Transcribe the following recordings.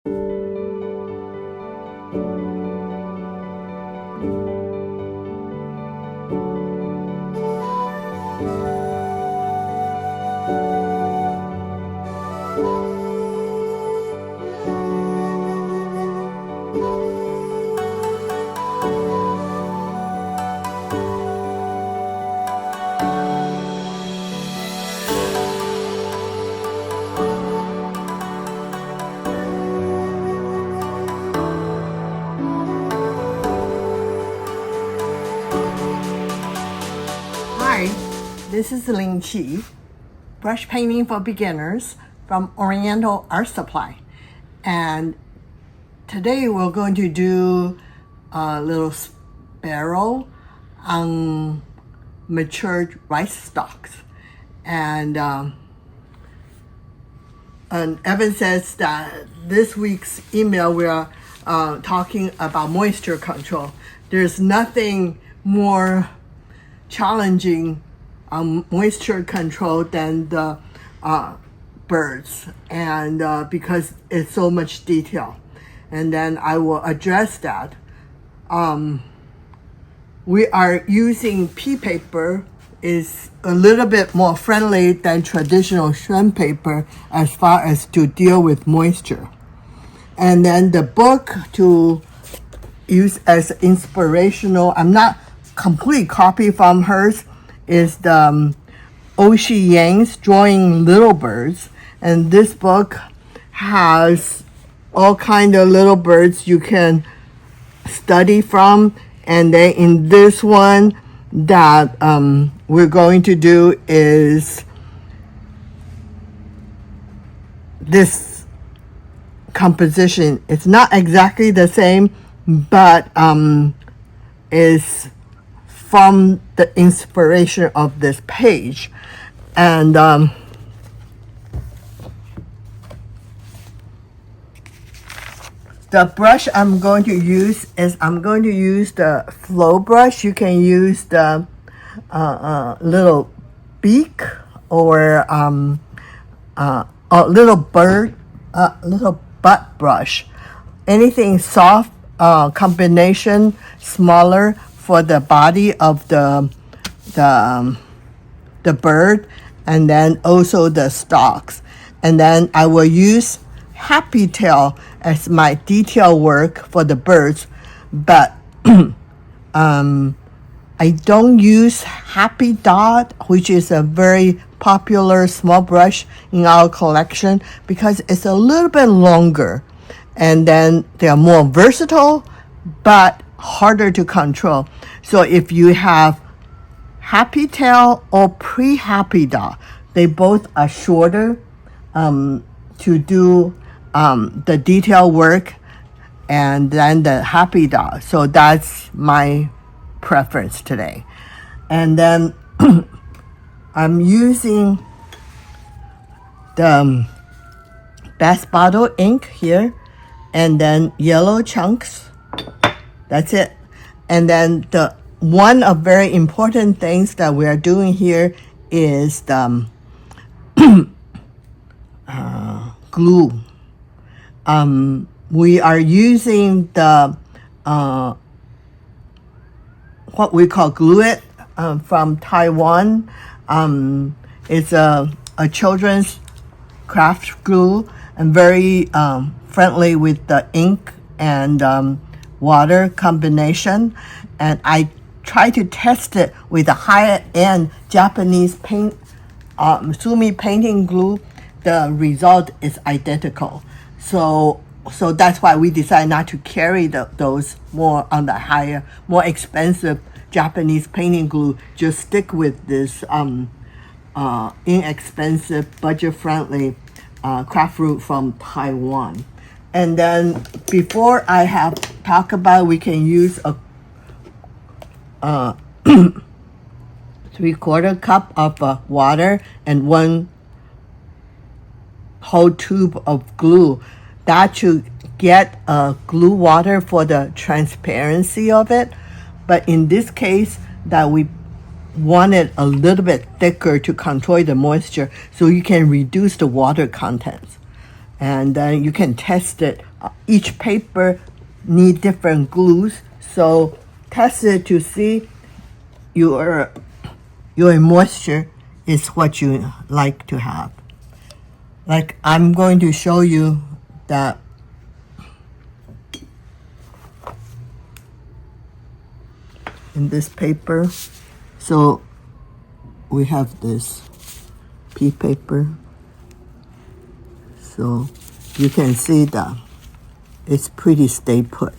Hi, this is Ling Chi, brush painting for beginners from Oriental Art Supply. And today we're going to do a little sparrow on matured rice stalks. And Evan says that this week's email we are talking about moisture control. There's nothing more challenging moisture control than the birds, and because it's so much detail. And then I will address that. We are using pea paper, is a little bit more friendly than traditional shrimp paper as far as to deal with moisture. And then the book to use as inspirational, I'm not complete copy from hers, is the O-shi Yang's Drawing Little Birds. And this book has all kind of little birds you can study from. And then in this one that we're going to do is this composition. It's not exactly the same, but is from the inspiration of this page. And the brush I'm going to use is the flow brush. You can use the little beak or a little butt brush. Anything soft, combination, smaller for the body of the bird, and then also the stalks. And then I will use Happy Tail as my detail work for the birds, but I don't use Happy Dot, which is a very popular small brush in our collection, because it's a little bit longer, and then they are more versatile but harder to control. So if you have Happy Tail or pre-Happy Dot, they both are shorter to do the detail work, and then the Happy Dot. So that's my preference today. And then I'm using the Bass Bottle ink here, and then yellow chunks. That's it. And then the one of very important things that we are doing here is the glue. We are using the what we call glue it from Taiwan. It's a children's craft glue, and very friendly with the ink and water combination. And I try to test it with a higher end Japanese paint Sumi painting glue. The result is identical. So that's why we decided not to carry those more on the higher, more expensive Japanese painting glue. Just stick with this inexpensive, budget-friendly craft root from Taiwan. And then before I have talk about, we can use a 3/4 cup of water and 1 whole tube of glue. That should get glue water for the transparency of it. But in this case, that we want it a little bit thicker to control the moisture, so you can reduce the water contents. And then you can test it each paper need different glues. So test it to see your moisture is what you like to have. Like I'm going to show you that in this paper. So we have this pea paper. So you can see that it's pretty stay put.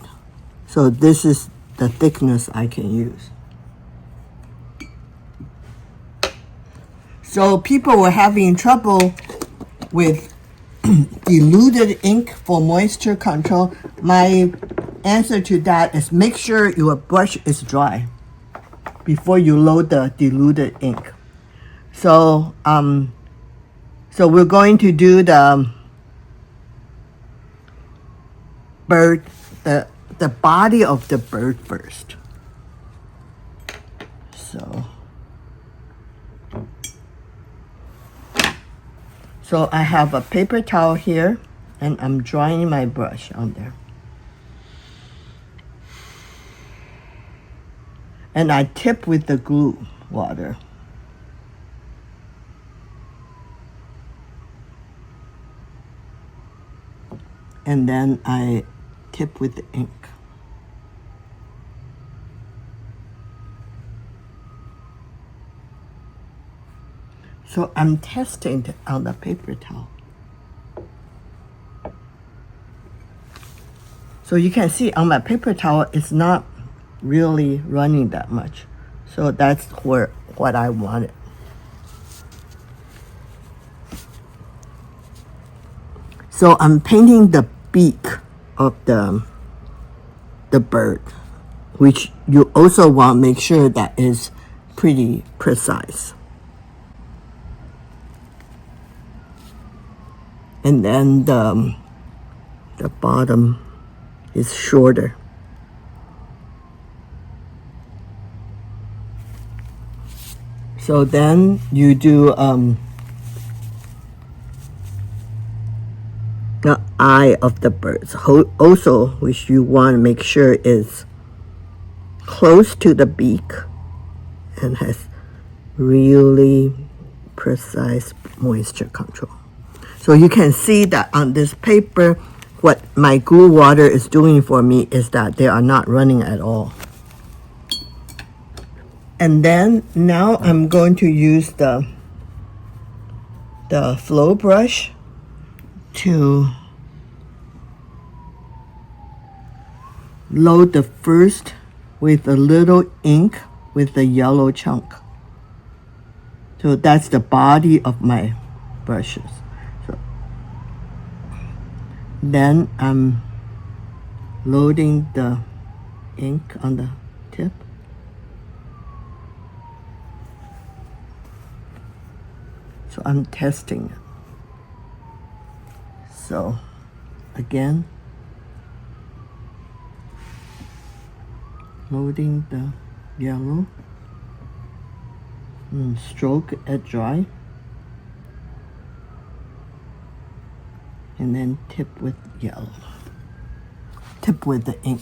So this is the thickness I can use. So people were having trouble with diluted ink for moisture control. My answer to that is make sure your brush is dry before you load the diluted ink. So so we're going to do the bird, the body of the bird first. So I have a paper towel here, and I'm drying my brush on there. And I tip with the glue water. And then I tip with the ink. So I'm testing it on the paper towel. So you can see on my paper towel, it's not really running that much. So that's what I wanted. So I'm painting the beak of the bird, which you also want to make sure that is pretty precise. And then the bottom is shorter. So then you do the eye of the birds, also which you want to make sure is close to the beak and has really precise moisture control. So you can see that on this paper, what my glue water is doing for me is that they are not running at all. And then now I'm going to use the flow brush to load the first with a little ink with the yellow chunk. So that's the body of my brushes. So then I'm loading the ink on the tip. So I'm testing it. So again, loading the yellow, and stroke it dry, and then tip with yellow, tip with the ink.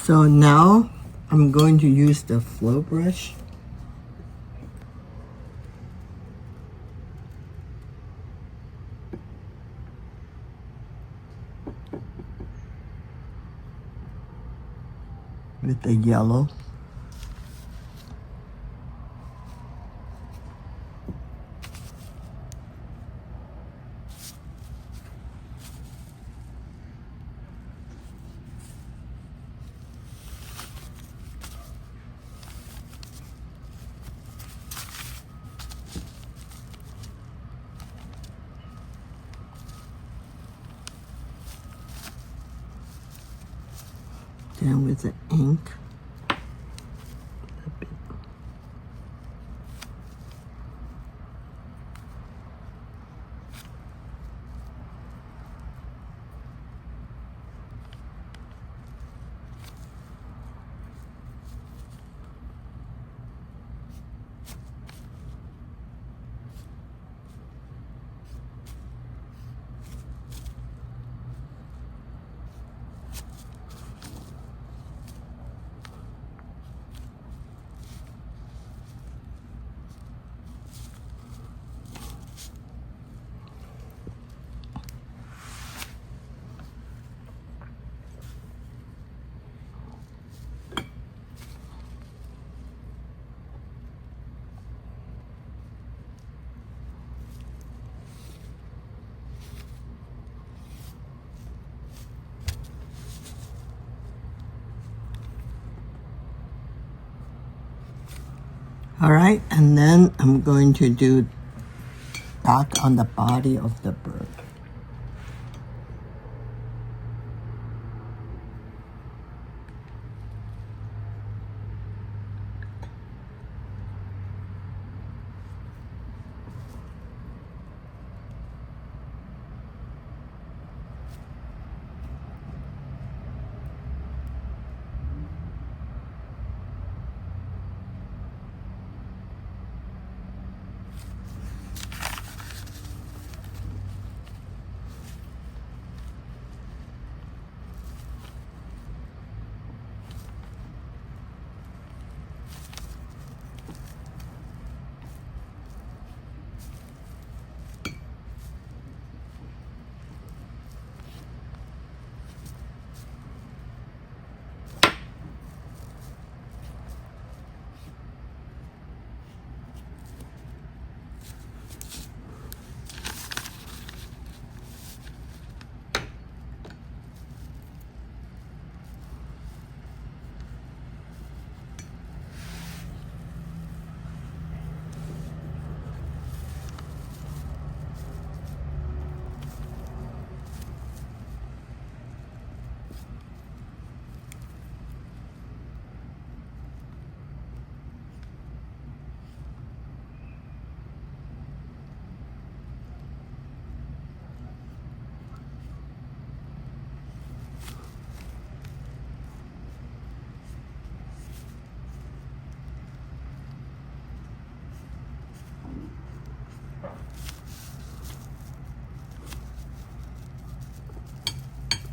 So now I'm going to use the flow brush with the yellow. then with the ink. All right, and then I'm going to do dot on the body of the bird.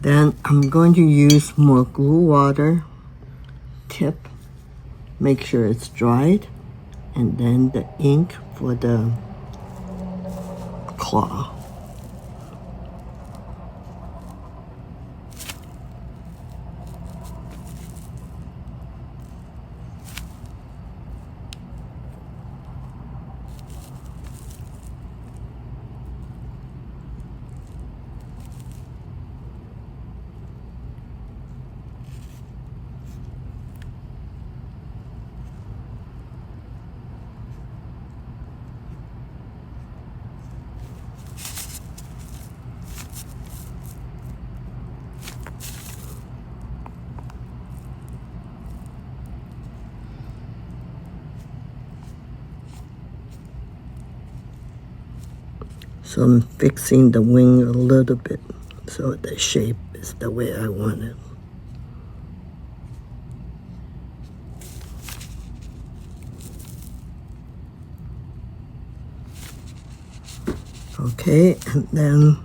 Then I'm going to use more glue water, tip, make sure it's dried, and then the ink for the claw. So I'm fixing the wing a little bit so the shape is the way I want it. Okay, and then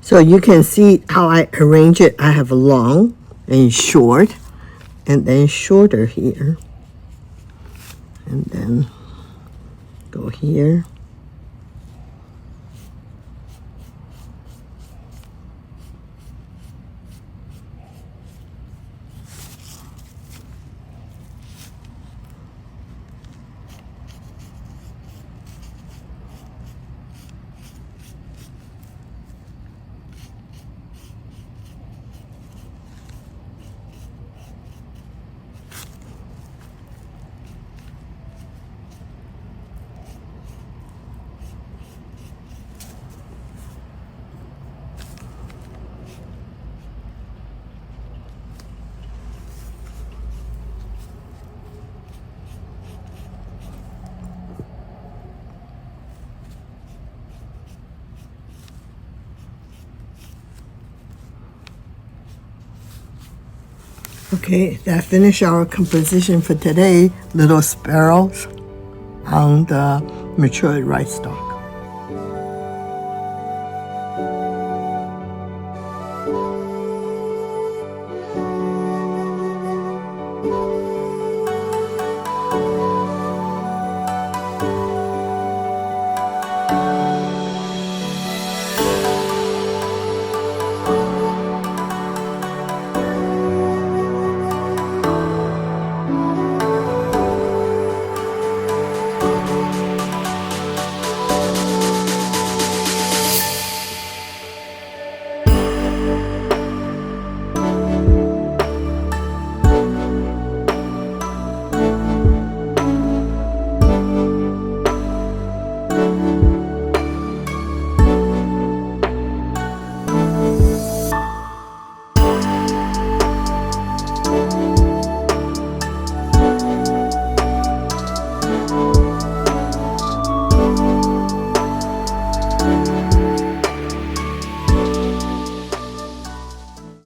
So you can see how I arrange it. I have long and short, and then shorter here, and then go here. Okay, that finished our composition for today. Little sparrows on the matured rice stalk.